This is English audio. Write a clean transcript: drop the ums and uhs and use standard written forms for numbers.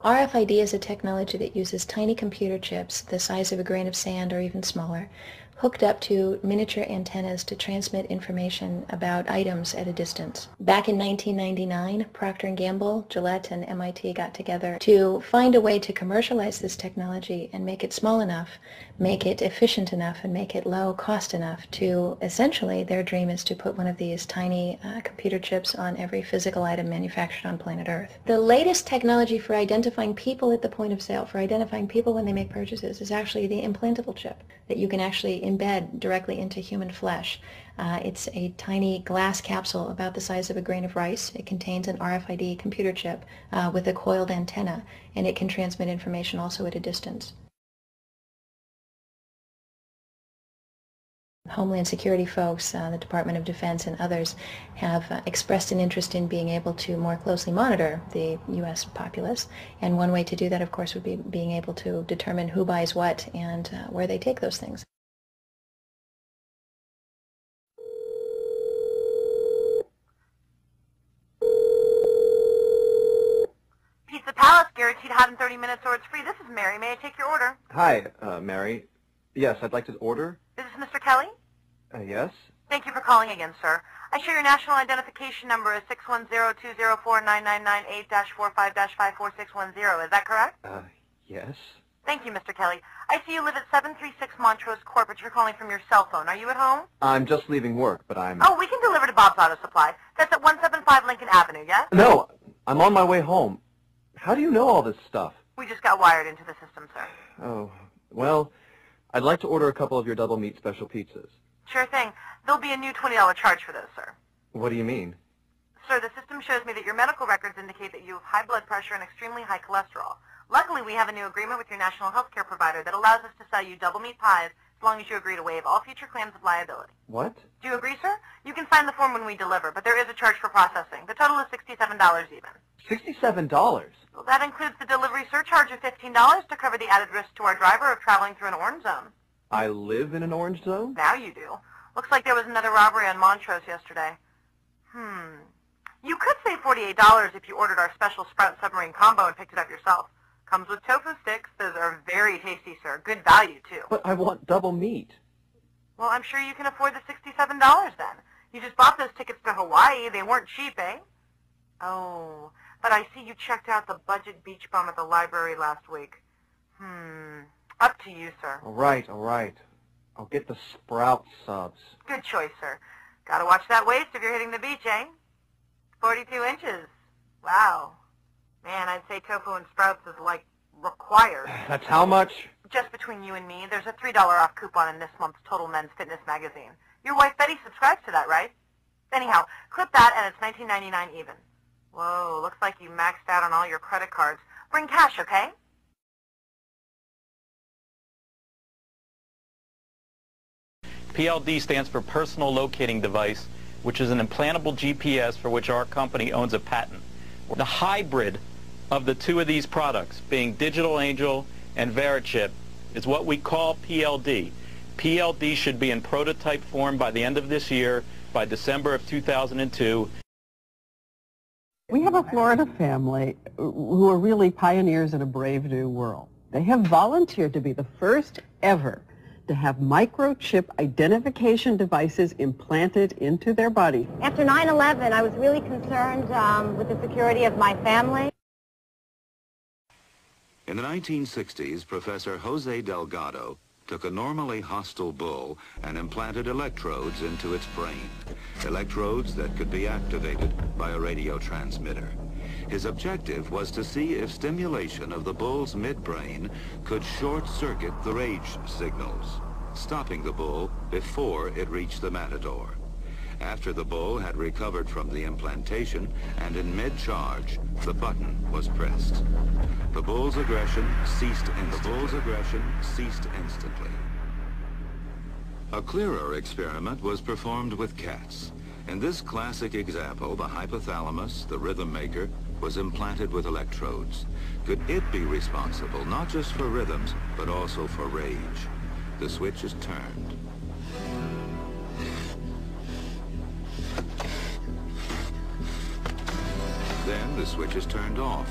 RFID is a technology that uses tiny computer chips the size of a grain of sand or even smaller, hooked up to miniature antennas to transmit information about items at a distance. Back in 1999, Procter & Gamble, Gillette, and MIT got together to find a way to commercialize this technology and make it small enough, make it efficient enough, and make it low cost enough to, essentially, their dream is to put one of these tiny computer chips on every physical item manufactured on planet Earth. The latest technology for identifying people at the point of sale, for identifying people when they make purchases, is actually the implantable chip that you can actually embed directly into human flesh. It's a tiny glass capsule about the size of a grain of rice. It contains an RFID computer chip with a coiled antenna, and it can transmit information also at a distance. Homeland Security folks, the Department of Defense, and others have expressed an interest in being able to more closely monitor the U.S. populace, and one way to do that, of course, would be being able to determine who buys what and where they take those things. Pizza Palace, guaranteed hot in 30 minutes or it's free. This is Mary. May I take your order? Hi, Mary. Yes, I'd like to order. Is this Mr. Kelly? Yes. Thank you for calling again, sir. I show your national identification number is 610-204-999-8-45-5461. Is that correct? Yes. Thank you, Mr. Kelly. I see you live at 736 Montrose Court, but you're calling from your cell phone. Are you at home? I'm just leaving work, but I'm... Oh, we can deliver to Bob's Auto Supply. That's at 175 Lincoln Avenue, yes? No, I'm on my way home. How do you know all this stuff? We just got wired into the system, sir. Oh, well, I'd like to order a couple of your double meat special pizzas. Sure thing. There'll be a new $20 charge for those, sir. What do you mean? Sir, the system shows me that your medical records indicate that you have high blood pressure and extremely high cholesterol. Luckily, we have a new agreement with your national health care provider that allows us to sell you double meat pies as long as you agree to waive all future claims of liability. What? Do you agree, sir? You can sign the form when we deliver, but there is a charge for processing. The total is $67 even. $67? Well, that includes the delivery surcharge of $15 to cover the added risk to our driver of traveling through an orange zone. I live in an orange zone? Now you do. Looks like there was another robbery on Montrose yesterday. You could save $48 if you ordered our special Sprout Submarine Combo and picked it up yourself. Comes with tofu sticks. Those are very tasty, sir. Good value, too. But I want double meat. Well, I'm sure you can afford the $67 then. You just bought those tickets to Hawaii. They weren't cheap, eh? Oh, but I see you checked out the budget beach bum at the library last week. Up to you, sir. All right, all right. I'll get the Sprout subs. Good choice, sir. Gotta watch that waist if you're hitting the beach, eh? 42 inches. Wow. Man, I'd say tofu and Sprouts is, like, required. That's how much? Just between you and me, there's a $3 off coupon in this month's Total Men's Fitness magazine. Your wife Betty subscribes to that, right? Anyhow, clip that and it's $19.99 even. Whoa, looks like you maxed out on all your credit cards. Bring cash, okay? PLD stands for Personal Locating Device, which is an implantable GPS for which our company owns a patent. The hybrid of the two of these products, being Digital Angel and Verichip, is what we call PLD. PLD should be in prototype form by the end of this year, by December of 2002. We have a Florida family who are really pioneers in a brave new world. They have volunteered to be the first ever to have microchip identification devices implanted into their body. After 9/11, I was really concerned with the security of my family. In the 1960s, Professor Jose Delgado took a normally hostile bull and implanted electrodes into its brain. Electrodes that could be activated by a radio transmitter. His objective was to see if stimulation of the bull's midbrain could short-circuit the rage signals, stopping the bull before it reached the matador. After the bull had recovered from the implantation and in mid-charge, the button was pressed. The bull's aggression ceased instantly. A clearer experiment was performed with cats. In this classic example, the hypothalamus, the rhythm maker, was implanted with electrodes. Could it be responsible not just for rhythms, but also for rage? The switch is turned. Then the switch is turned off.